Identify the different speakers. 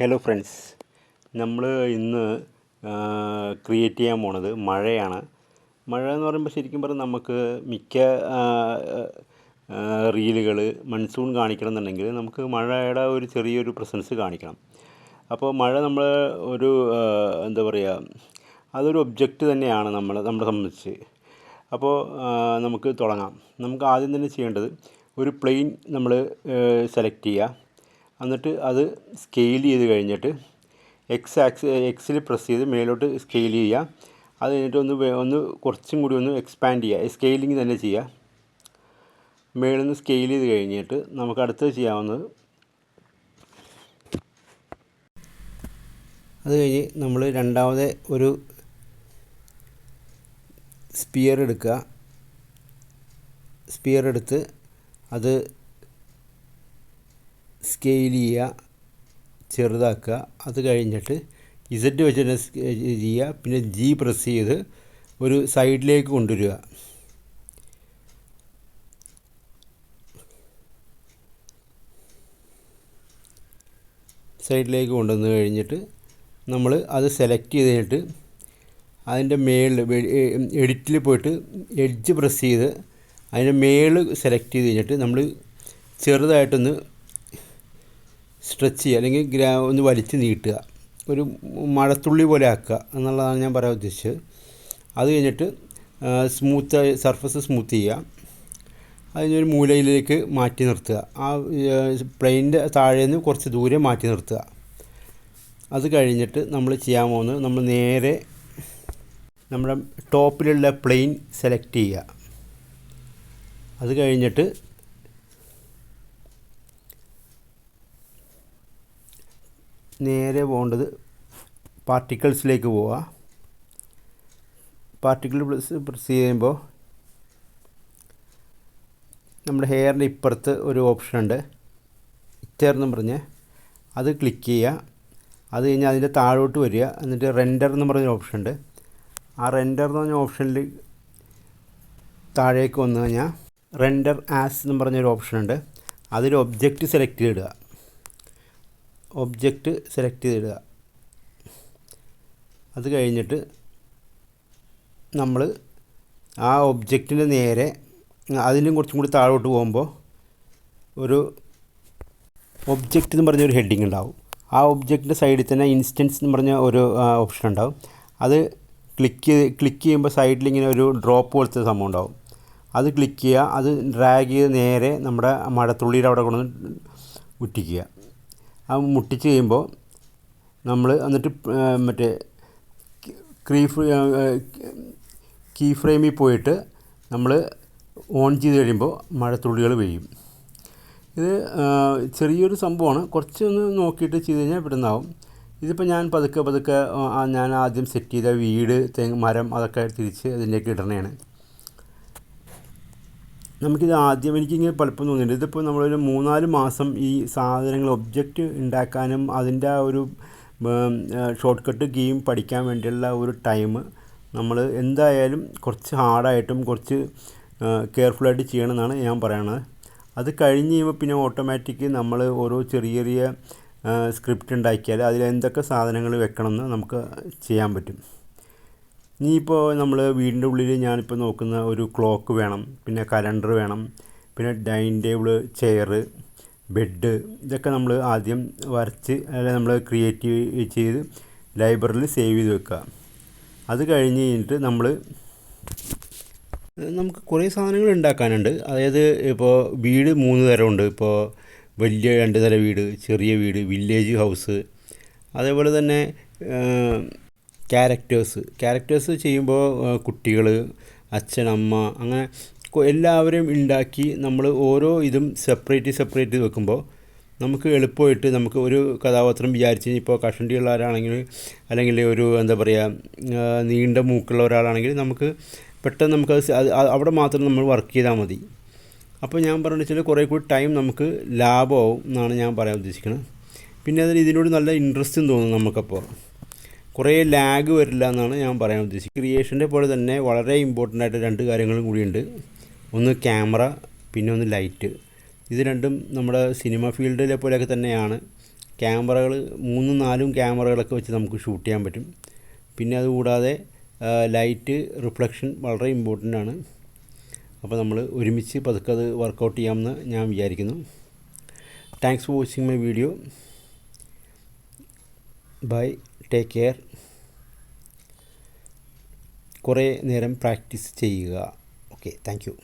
Speaker 1: Hello friends, നമ്മൾ ഇന്ന് create ചെയ്യാൻ പോണത് മഴയാണ്. മഴ എന്ന് പറയുമ്പോൾ ശരിക്കും പറഞ്ഞാൽ നമുക്ക് മിക്ക റീലുകൾ മൺസൂൺ കാണിക്കണം എന്നുണ്ടെങ്കിൽ നമുക്ക് മഴയുടെ ഒരു ചെറിയൊരു പ്രസൻസ് കാണിക്കണം. അപ്പോൾ മഴ നമ്മൾ ഒരു എന്താ പറയുക, അതൊരു ഒബ്ജക്റ്റ് തന്നെയാണ് നമ്മളെ സംബന്ധിച്ച്. അപ്പോൾ നമുക്ക് തുടങ്ങാം. നമുക്ക് ആദ്യം തന്നെ ചെയ്യേണ്ടത് ഒരു പ്ലെയിൻ നമ്മൾ സെലക്ട് ചെയ്യുക. എന്നിട്ട് അത് സ്കെയിൽ ചെയ്ത് കഴിഞ്ഞിട്ട് എക്സിൽ പ്രസ് ചെയ്ത് മേലോട്ട് സ്കെയിൽ ചെയ്യുക. അത് കഴിഞ്ഞിട്ട് ഒന്ന് കുറച്ചും കൂടി ഒന്ന് എക്സ്പാൻഡ് ചെയ്യുക. സ്കെയിലിംഗ് തന്നെ ചെയ്യുക. മേളിൽ നിന്ന് സ്കെയിൽ ചെയ്ത് കഴിഞ്ഞിട്ട് നമുക്ക് അടുത്തത് ചെയ്യാവുന്നത്, അത് കഴിഞ്ഞ് നമ്മൾ രണ്ടാമത് ഒരു സ്പിയർ എടുക്കുക. സ്പിയർ എടുത്ത് അത് സ്കെയിൽ ചെയ്യുക, ചെറുതാക്കുക. അത് കഴിഞ്ഞിട്ട് ഇസഡ് വെച്ചിട്ട് ചെയ്യുക. പിന്നെ ജി പ്രസ് ചെയ്ത് ഒരു സൈഡിലേക്ക് കൊണ്ടുവരിക. സൈഡിലേക്ക് കൊണ്ടുവന്ന് കഴിഞ്ഞിട്ട് നമ്മൾ അത് സെലക്ട് ചെയ്ത് കഴിഞ്ഞിട്ട് അതിൻ്റെ മേളിൽ എഡിറ്റിൽ പോയിട്ട് എഡ്ജ് പ്രസ് ചെയ്ത് അതിൻ്റെ മേളിൽ സെലക്ട് ചെയ്ത് കഴിഞ്ഞിട്ട് നമ്മൾ ചെറുതായിട്ടൊന്ന് സ്ട്രെച്ച് ചെയ്യുക, അല്ലെങ്കിൽ ഒന്ന് വലിച്ച് നീട്ടുക, ഒരു മഴത്തുള്ളി പോലെ ആക്കുക എന്നുള്ളതാണ് ഞാൻ പറയാൻ ഉദ്ദേശിച്ചത്. അത് കഴിഞ്ഞിട്ട് സർഫസ് സ്മൂത്ത് ചെയ്യുക. അതിനൊരു മൂലയിലേക്ക് മാറ്റി നിർത്തുക. ആ പ്ലെയിനിൻ്റെ താഴെ നിന്ന് കുറച്ച് ദൂരെ മാറ്റി നിർത്തുക. അത് കഴിഞ്ഞിട്ട് നമ്മൾ ചെയ്യാൻ പോകുന്നത്, നമ്മൾ നേരെ നമ്മുടെ ടോപ്പിലുള്ള പ്ലെയിൻ സെലക്ട് ചെയ്യുക. അത് കഴിഞ്ഞിട്ട് നേരെ പോകേണ്ടത് പാർട്ടിക്കിൾസിലേക്ക് പോവുക. പാർട്ടിക്കിൾ പ്രസ് ചെയ്യുമ്പോൾ നമ്മുടെ ഹെയറിൻ്റെ ഇപ്പുറത്ത് ഒരു ഓപ്ഷൻ ഉണ്ട്, പിക്ചർ എന്ന് പറഞ്ഞ്, അത് ക്ലിക്ക് ചെയ്യുക. അത് കഴിഞ്ഞാൽ അതിൻ്റെ താഴോട്ട് വരിക. എന്നിട്ട് റെൻഡർ എന്ന് പറഞ്ഞൊരു ഓപ്ഷൻ ഉണ്ട്. ആ റെൻഡർ എന്ന് പറഞ്ഞ ഓപ്ഷനിൽ താഴേക്ക് വന്നു കഴിഞ്ഞാൽ റെൻഡർ ആസ് എന്ന് പറഞ്ഞൊരു ഓപ്ഷൻ ഉണ്ട്. അതിൽ ഒബ്ജക്റ്റ് സെലക്ട് ചെയ്തിടുക. അത് കഴിഞ്ഞിട്ട് നമ്മൾ ആ ഒബ്ജക്റ്റിൻ്റെ നേരെ അതിനും കുറച്ചും കൂടി താഴോട്ട് പോകുമ്പോൾ ഒരു ഒബ്ജക്റ്റ് എന്ന് പറഞ്ഞൊരു ഹെഡിങ് ഉണ്ടാവും. ആ ഒബ്ജക്റ്റിൻ്റെ സൈഡിൽ തന്നെ ഇൻസ്റ്റൻസ് എന്ന് പറഞ്ഞ ഒരു ഓപ്ഷൻ ഉണ്ടാവും. അത് ക്ലിക്ക് ചെയ്യുമ്പോൾ സൈഡിൽ ഇങ്ങനെ ഒരു ഡ്രോപ്പ് പോലത്തെ സംഭവം ഉണ്ടാവും. അത് ക്ലിക്ക് ചെയ്യുക. അത് ഡ്രാഗ് ചെയ്ത് നേരെ നമ്മുടെ മഴത്തുള്ളിയുടെ അവിടെ കൊണ്ടുവന്ന് മുട്ടിക്കുക. ആ മുട്ടിച്ച് കഴിയുമ്പോൾ നമ്മൾ എന്നിട്ട് മറ്റേ കീ ഫ്രെയിമിൽ പോയിട്ട് നമ്മൾ ഓൺ ചെയ്ത് കഴിയുമ്പോൾ മഴത്തുള്ളികൾ പെയ്യും. ഇത് ചെറിയൊരു സംഭവമാണ്. കുറച്ചൊന്ന് നോക്കിയിട്ട് ചെയ്ത് കഴിഞ്ഞാൽ ഇവിടുന്നാവും. ഇതിപ്പോൾ ഞാൻ പതുക്കെ ഞാൻ ആദ്യം സെറ്റ് ചെയ്ത വീട്, മരം അതൊക്കെ തിരിച്ച് അതിലേക്ക് ഇടണേണ്. നമുക്കിത് ആദ്യം എനിക്കിങ്ങനെ പലപ്പോഴും തോന്നിയിട്ടുണ്ട്. ഇതിപ്പോൾ നമ്മളൊരു 3-4 മാസം ഈ സാധനങ്ങൾ ഒബ്ജക്റ്റ് ഉണ്ടാക്കാനും അതിൻ്റെ ആ ഒരു ഷോർട്ട് കട്ട് ഗെയിം പഠിക്കാൻ വേണ്ടിയുള്ള ഒരു ടൈം നമ്മൾ എന്തായാലും കുറച്ച് ഹാർഡായിട്ടും കുറച്ച് കെയർഫുള്ളായിട്ട് ചെയ്യണമെന്നാണ് ഞാൻ പറയണത്. അത് കഴിഞ്ഞ് കഴിയുമ്പോൾ പിന്നെ ഓട്ടോമാറ്റിക് നമ്മൾ ഓരോ ചെറിയ സ്ക്രിപ്റ്റ് ഉണ്ടാക്കിയാൽ അതിൽ എന്തൊക്കെ സാധനങ്ങൾ വെക്കണമെന്ന് നമുക്ക് ചെയ്യാൻ പറ്റും. ഇനിയിപ്പോൾ നമ്മൾ വീടിൻ്റെ ഉള്ളിൽ ഞാനിപ്പോൾ നോക്കുന്ന ഒരു ക്ലോക്ക് വേണം, പിന്നെ കലണ്ടർ വേണം, പിന്നെ ഡൈനിങ് ടേബിൾ, ചെയർ, ബെഡ്, ഇതൊക്കെ നമ്മൾ ആദ്യം വരച്ച് അല്ലെങ്കിൽ നമ്മൾ ക്രിയേറ്റ് ചെയ്ത് ലൈബ്രറിയിൽ സേവ് ചെയ്ത് വെക്കുക. അത് കഴിഞ്ഞിട്ട് നമുക്ക് കുറേ സാധനങ്ങൾ ഉണ്ടാക്കാനുണ്ട്. അതായത് ഇപ്പോൾ വീട് 3 തരമുണ്ട്. ഇപ്പോൾ വലിയ 2 നില വീട്, ചെറിയ വീട്, വില്ലേജ് ഹൗസ്, അതേപോലെ തന്നെ ക്യാരക്ടേഴ്സ് ചെയ്യുമ്പോൾ കുട്ടികൾ, അച്ഛൻ, അമ്മ, അങ്ങനെ എല്ലാവരെയും ഉണ്ടാക്കി നമ്മൾ ഓരോ ഇതും സെപ്പറേറ്റ് ചെയ്ത് വെക്കുമ്പോൾ നമുക്ക് എളുപ്പമായിട്ട് നമുക്ക് ഒരു കഥാപാത്രം വിചാരിച്ച് ഇപ്പോൾ കഷണ്ടിയുള്ള ആരാണെങ്കിൽ, അല്ലെങ്കിൽ ഒരു എന്താ പറയുക നീണ്ട മൂക്കുള്ള ഒരാളാണെങ്കിൽ നമുക്ക് പെട്ടെന്ന് നമുക്കത് അവിടെ മാത്രം നമ്മൾ വർക്ക് ചെയ്താൽ മതി. അപ്പോൾ ഞാൻ പറഞ്ഞു വെച്ചാൽ കുറേ കൂടി ടൈം നമുക്ക് ലാഭമാവും എന്നാണ് ഞാൻ പറയാൻ ഉദ്ദേശിക്കുന്നത്. പിന്നെ അതിൽ ഇതിനോട് നല്ല ഇൻട്രസ്റ്റും തോന്നും നമുക്കപ്പോൾ. കുറേ ലാഗ് വരില്ല എന്നാണ് ഞാൻ പറയാൻ ഉദ്ദേശിക്കുന്നത്. ക്രിയേഷൻ്റെ പോലെ തന്നെ വളരെ ഇമ്പോർട്ടൻ്റ് ആയിട്ട് 2 കാര്യങ്ങളും കൂടിയുണ്ട്. ഒന്ന് ക്യാമറ, പിന്നെ ഒന്ന് ലൈറ്റ്. ഇത് രണ്ടും നമ്മുടെ സിനിമ ഫീൽഡിലെ പോലെയൊക്കെ തന്നെയാണ്. ക്യാമറകൾ 3-4 ക്യാമറകളൊക്കെ വെച്ച് നമുക്ക് ഷൂട്ട് ചെയ്യാൻ പറ്റും. പിന്നെ അതുകൂടാതെ ലൈറ്റ് റിഫ്ലക്ഷൻ വളരെ ഇമ്പോർട്ടൻ്റ് ആണ്. അപ്പോൾ നമ്മൾ ഒരുമിച്ച് പതുക്കെ അത് വർക്കൗട്ട് ചെയ്യാമെന്ന് ഞാൻ വിചാരിക്കുന്നു. Thanks for watching my video. Bye, take care. കുറേ നേരം പ്രാക്ടീസ് ചെയ്യുക. Okay, thank U.